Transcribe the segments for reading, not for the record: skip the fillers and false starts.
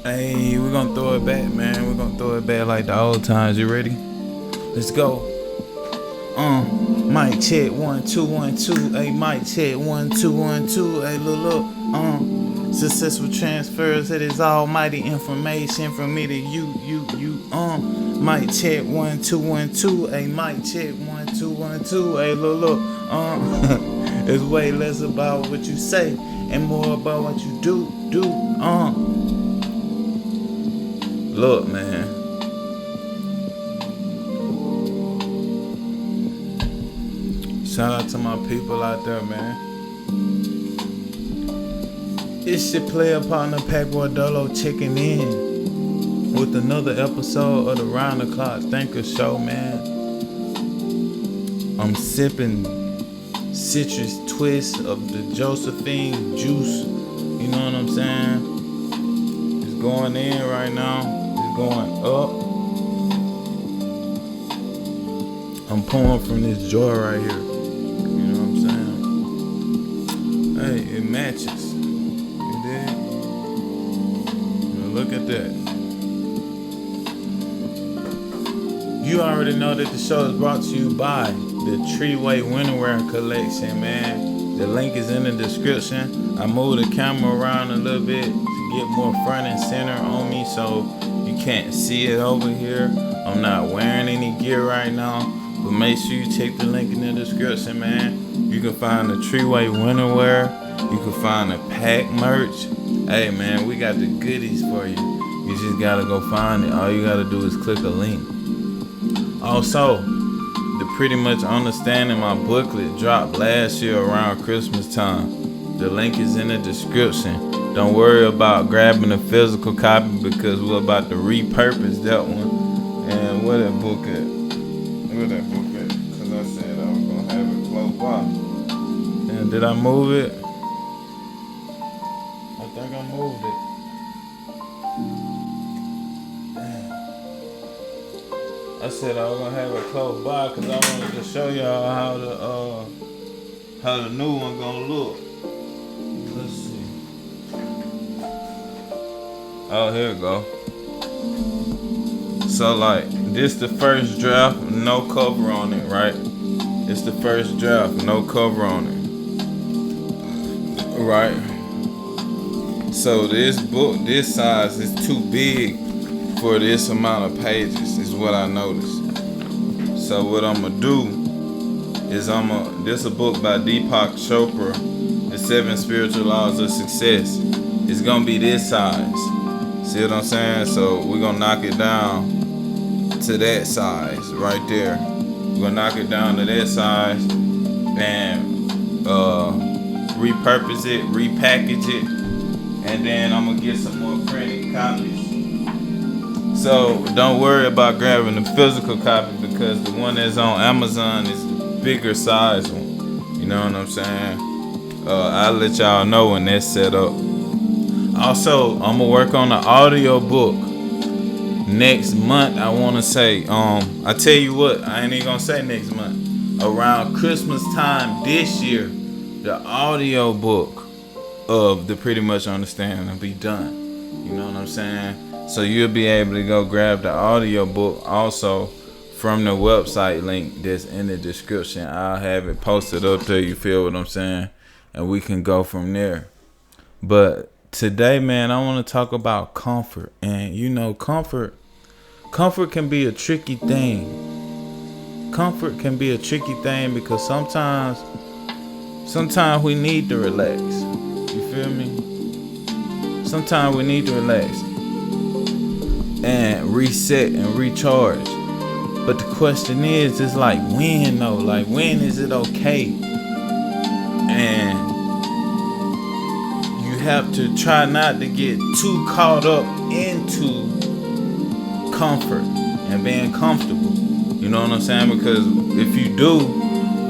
Hey, we're gonna throw it back, man. We're gonna throw it back like the old times. You ready? Let's go. Mic check 1 2 1 2. Hey, mic check 1 2 1 2. Hey, look. Successful transfers. It is almighty information from me to you. Mic check 1 2 1 2. Hey, mic check 1 2 1 2. Hey, look. It's way less about what you say and more about what you do. Look, man. Shout out to my people out there, man. It's your player partner, Packboy Dolo, checking in with another episode of the Round the Clock Thinker Show, man. I'm sipping citrus twist of the Josephine juice. You know what I'm saying? It's going in right now. It's going up. I'm pouring from this jar right here. You know what I'm saying? Hey, it matches. You dig? Now look at that. You already know that the show is brought to you by the Treeway Winterwear Collection, man. The link is in the description. I moved the camera around a little bit to get more front and center on me so you can't see it over here. I'm not wearing any gear right now, but make sure you check the link in the description, man. You can find the Treeway Winterwear. You can find the pack merch. Hey, man, we got the goodies for you. You just gotta go find it. All you gotta do is click a link. Also, the Pretty Much Understanding My booklet dropped last year around Christmas time. The link is in the description. Don't worry about grabbing a physical copy because we're about to repurpose that one. And where that book at? Where that book at? Because I said I was going to have it close by. And did I move it? I think I moved it. I said I was gonna have it close by because I wanted to show y'all how the new one gonna look. Let's see. Oh, here we go. So like this the first draft, no cover on it, right? It's the first draft, no cover on it, right? So this book, this size is too big for this amount of pages, is what I noticed. So what I'm gonna do is this a book by Deepak Chopra, The 7 Spiritual Laws of Success. It's gonna be this size. See what I'm saying? So we're gonna knock it down to that size right there. We're gonna knock it down to that size and repurpose it, repackage it, and then I'm gonna get some more printed copies. So don't worry about grabbing the physical copy because the one that's on Amazon is the bigger size one. You know what I'm saying? I'll let y'all know when that's set up. Also, I'm gonna work on the audio book next month. I wanna say, I tell you what, I ain't even gonna say next month. Around Christmas time this year, the audio book of the Pretty Much Understanding will be done. You know what I'm saying? So you'll be able to go grab the audio book also from the website link that's in the description. I'll have it posted up there, you feel what I'm saying? And we can go from there. But today, man, I want to talk about comfort. And you know, comfort can be a tricky thing. Comfort can be a tricky thing because sometimes we need to relax. You feel me? Sometimes we need to relax and reset and recharge. But the question is, it's like when though? Like when is it okay? And you have to try not to get too caught up into comfort and being comfortable. You know what I'm saying? Because if you do,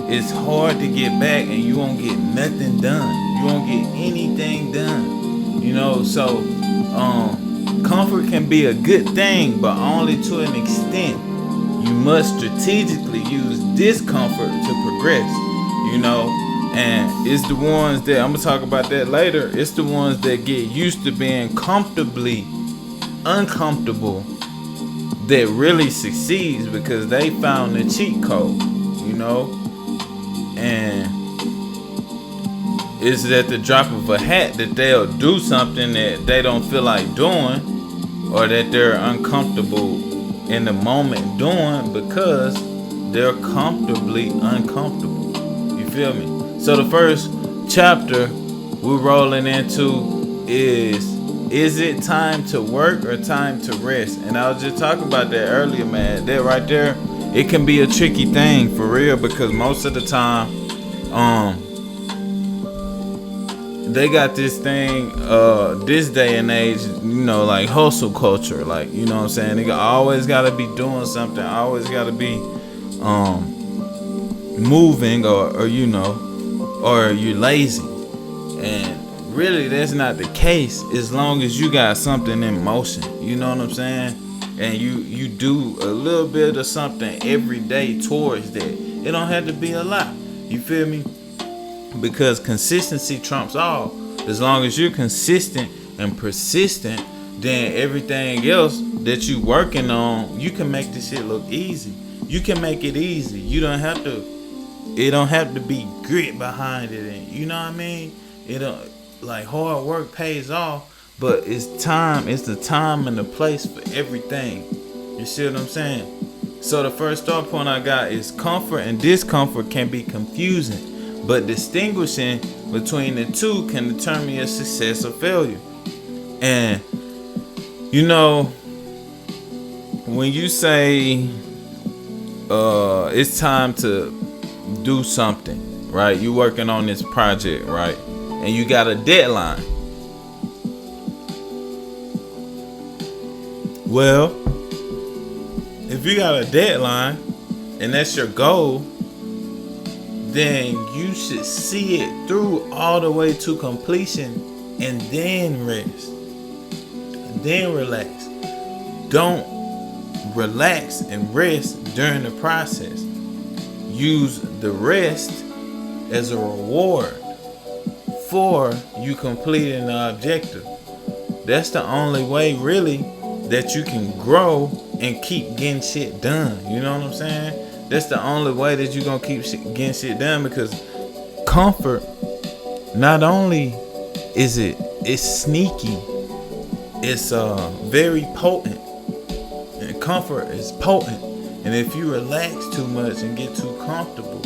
it's hard to get back and you won't get nothing done. You won't get anything done. You know, so comfort can be a good thing, but only to an extent. You must strategically use discomfort to progress, you know, And it's the ones that I'm gonna talk about that later. It's the ones that get used to being comfortably uncomfortable that really succeeds because they found the cheat code, you know. And it's at the drop of a hat that they'll do something that they don't feel like doing, or that they're uncomfortable in the moment doing because they're comfortably uncomfortable. You feel me? So the first chapter we're rolling into is it time to work or time to rest? And I was just talking about that earlier, man. That right there, it can be a tricky thing for real, because most of the time, they got this thing, this day and age, you know, like hustle culture, like, you know what I'm saying? They always gotta be doing something, always gotta be moving, or you know, or you're lazy. And really that's not the case as long as you got something in motion, you know what I'm saying? And you do a little bit of something every day towards that. It don't have to be a lot, you feel me? Because consistency trumps all. As long as you're consistent and persistent, then everything else that you working on, you can make this shit look easy. You can make it easy. You don't have to, it don't have to be grit behind it, and you know what I mean? It don't, like, hard work pays off, but it's the time and the place for everything. You see what I'm saying? So the first start point I got is comfort and discomfort can be confusing, but distinguishing between the two can determine your success or failure. And you know, when you say it's time to do something, right? You working on this project, right? And you got a deadline. Well, if you got a deadline and that's your goal, then you should see it through all the way to completion and then rest. And then relax. Don't relax and rest during the process. Use the rest as a reward for you completing the objective. That's the only way really that you can grow and keep getting shit done. You know what I'm saying? That's the only way that you're gonna keep getting shit done, because comfort, not only is it's sneaky, it's very potent. And comfort is potent. And if you relax too much and get too comfortable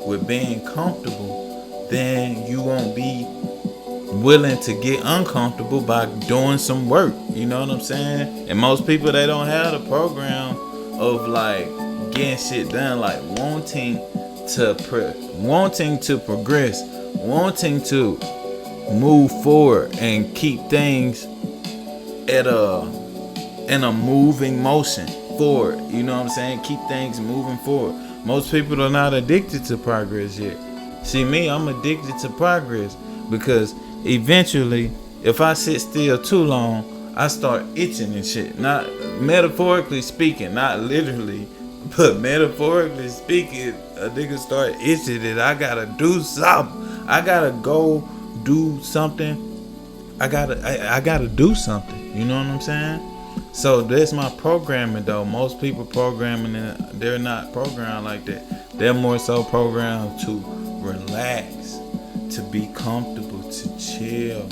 with being comfortable, then you won't be willing to get uncomfortable by doing some work. You know what I'm saying? And most people, they don't have the program of like getting shit done, like wanting to progress, wanting to move forward and keep things in a moving motion forward. You know what I'm saying? Keep things moving forward. Most people are not addicted to progress yet. See me, I'm addicted to progress, because eventually, if I sit still too long, I start itching and shit. Not metaphorically speaking, not literally, but metaphorically speaking, a nigga start itching and I gotta do something. I gotta go do something. I gotta do something. You know what I'm saying? So that's my programming though. Most people programming, they're not programmed like that. They're more so programmed to relax, to be comfortable, to chill,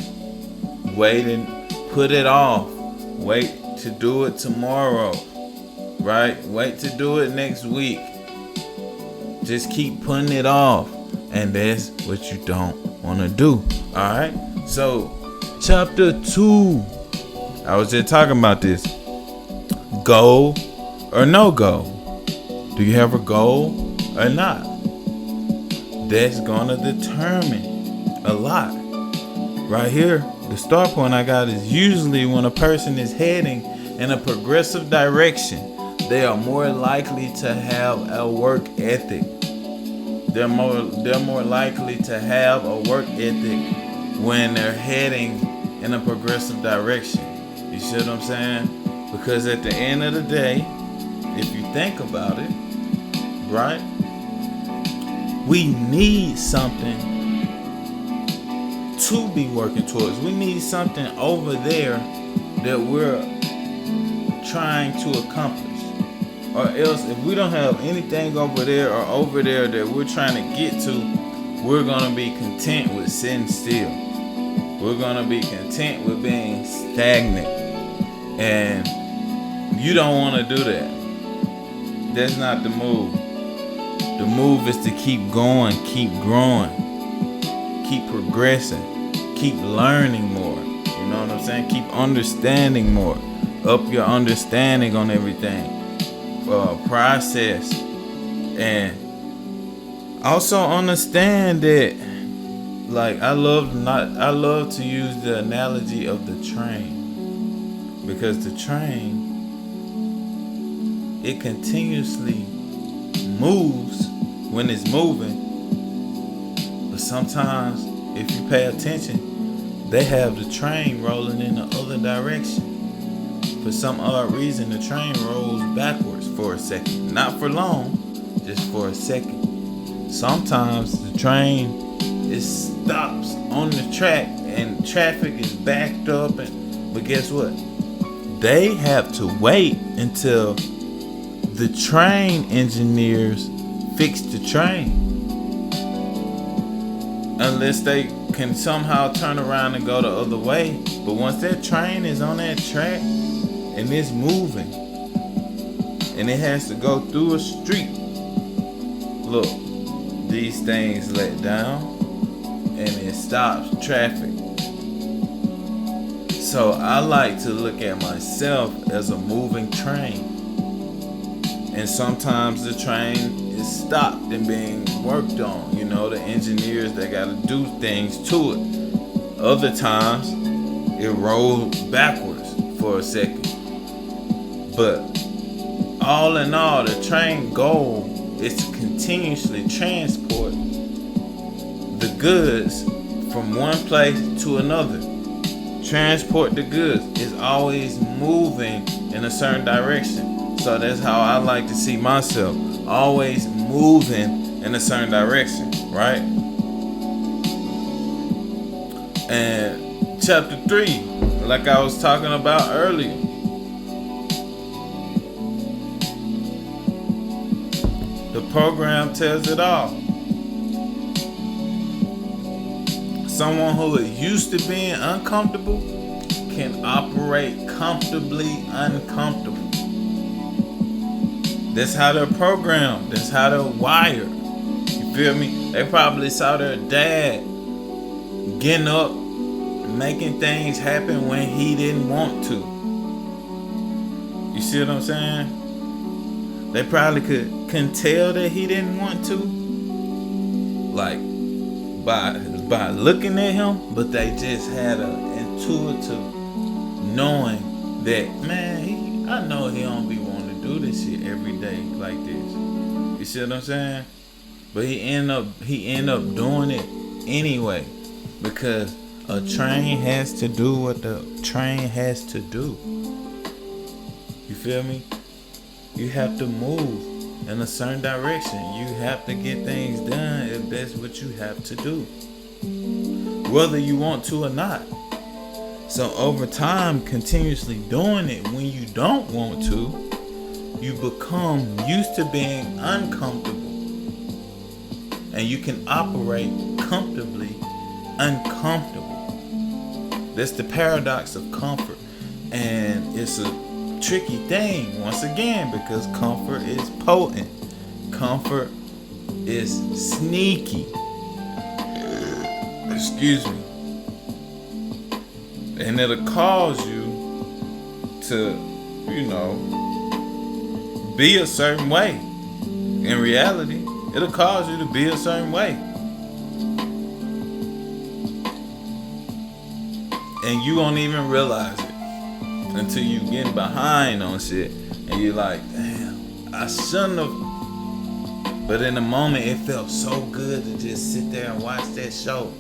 wait and put it off, wait to do it tomorrow, right? Wait to do it next week. Just keep putting it off, and that's what you don't want to do. All right. So chapter 2, I was just talking about this. Go or no go. Do you have a goal or not? That's gonna determine a lot. Right here, the start point I got is usually when a person is heading in a progressive direction, they are more likely to have a work ethic. They're more likely to have a work ethic when they're heading in a progressive direction. You see what I'm saying? Because at the end of the day, if you think about it, right? we need something to be working towards. We need something over there that we're trying to accomplish. Or else, if we don't have anything over there or over there that we're trying to get to, we're going to be content with sitting still. We're going to be content with being stagnant. And you don't want to do that. That's not the move. The move is to keep going, keep growing, keep progressing, keep learning more. You know what I'm saying? Keep understanding more. Up your understanding on everything. Process. And also understand that, like, I love to use the analogy of the train, because the train, it continuously moves when it's moving, but sometimes if you pay attention, they have the train rolling in the other direction. For some odd reason, the train rolls backwards for a second. Not for long, just for a second. Sometimes the train, it stops on the track and traffic is backed up, but guess what? They have to wait until the train engineers fix the train. Unless they can somehow turn around and go the other way. But once that train is on that track and it's moving and it has to go through a street, look, these things let down and it stops traffic. So I like to look at myself as a moving train. And sometimes the train is stopped and being worked on. You know, the engineers, they got to do things to it. Other times, it rolls backwards for a second. But all in all, the train goal is to continuously transport the goods from one place to another. Transport the goods is always moving in a certain direction. So that's how I like to see myself. Always moving in a certain direction, right? And chapter 3, like I was talking about earlier, the program tells it all. Someone who is used to being uncomfortable can operate comfortably uncomfortable. That's how they're programmed. That's how they're wired. You feel me? They probably saw their dad getting up, making things happen when he didn't want to. You see what I'm saying? They probably couldn't tell that he didn't want to, like by looking at him, but they just had an intuitive knowing that, man, I know he don't be wanting to do this shit every day like this. You see what I'm saying? But he end up doing it anyway, because a train has to do what the train has to do. You feel me? You have to move in a certain direction. You have to get things done if that's what you have to do, whether you want to or not. So over time, continuously doing it when you don't want to, you become used to being uncomfortable. And you can operate comfortably uncomfortable. That's the paradox of comfort. And it's a tricky thing, once again, because comfort is potent. Comfort is sneaky. Excuse me. And it'll cause you to, be a certain way. In reality, it'll cause you to be a certain way. And you won't even realize it until you get behind on shit. And you're like, damn, I shouldn't have. But in the moment, it felt so good to just sit there and watch that show.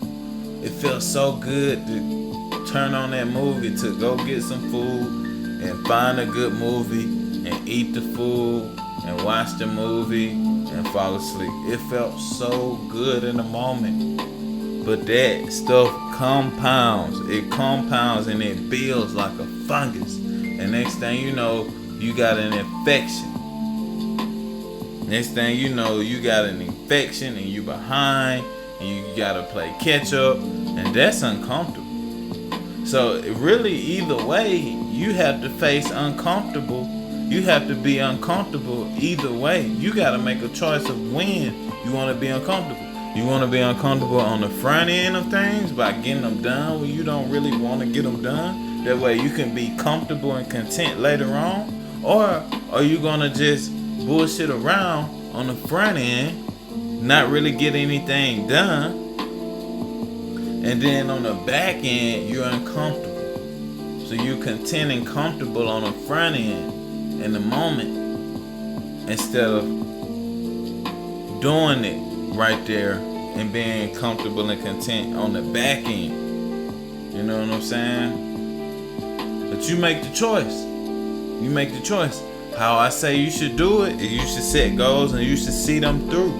It felt so good to turn on that movie, to go get some food and find a good movie and eat the food and watch the movie and and fall asleep. It felt so good in the moment. But that stuff compounds. It compounds and it builds like a fungus. And next thing you know, you got an infection. Next thing you know, you got an infection and you behind and you gotta play catch up, and that's uncomfortable. So really, either way, you have to face uncomfortable. You have to be uncomfortable either way. You gotta make a choice of when you wanna be uncomfortable. You wanna be uncomfortable on the front end of things by getting them done when you don't really wanna get them done. That way you can be comfortable and content later on. Or are you gonna just bullshit around on the front end, not really get anything done, and then on the back end you're uncomfortable? So you're content and comfortable on the front end in the moment instead of doing it right there and being comfortable and content on the back end. You know what I'm saying? But you make the choice. You make the choice. How I say you should do it is you should set goals and you should see them through.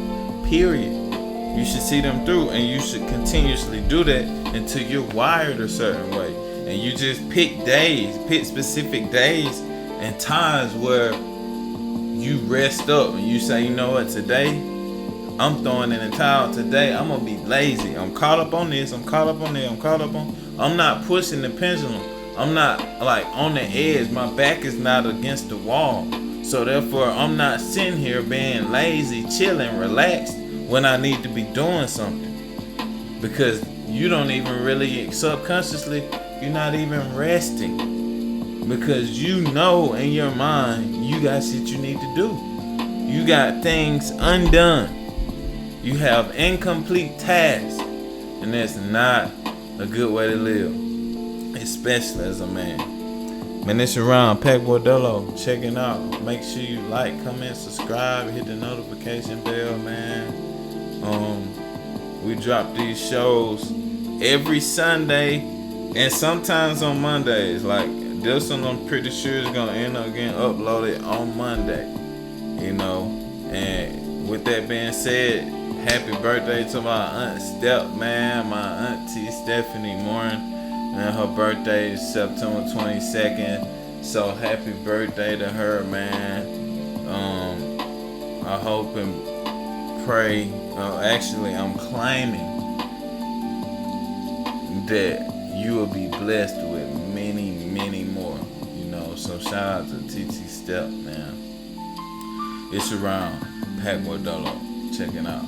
Period. You should see them through, and you should continuously do that until you're wired a certain way. And you just pick specific days and times where you rest up and you say, you know what, today I'm throwing in the towel. Today I'm gonna be lazy. I'm caught up on this. I'm caught up on that. I'm not pushing the pendulum. I'm not like on the edge. My back is not against the wall. So therefore, I'm not sitting here being lazy, chilling, relaxed when I need to be doing something. Because you don't even really, subconsciously, you're not even resting. Because you know in your mind, you got shit you need to do. You got things undone. You have incomplete tasks. And that's not a good way to live. Especially as a man. Man, it's around Pac Bordello. Check it out. Make sure you like, comment, subscribe, hit the notification bell, man. We drop these shows every Sunday and sometimes on Mondays. Like this one, I'm pretty sure is gonna end up getting uploaded on Monday. You know, and with that being said, happy birthday to my aunt Step, man. My auntie Stephanie Morin. And her birthday is September 22nd. So happy birthday to her, man. I hope and pray. Actually, I'm claiming that you will be blessed with many, many more. You know, so shout out to TT Step, man. It's around Pac Bordello. Check it out.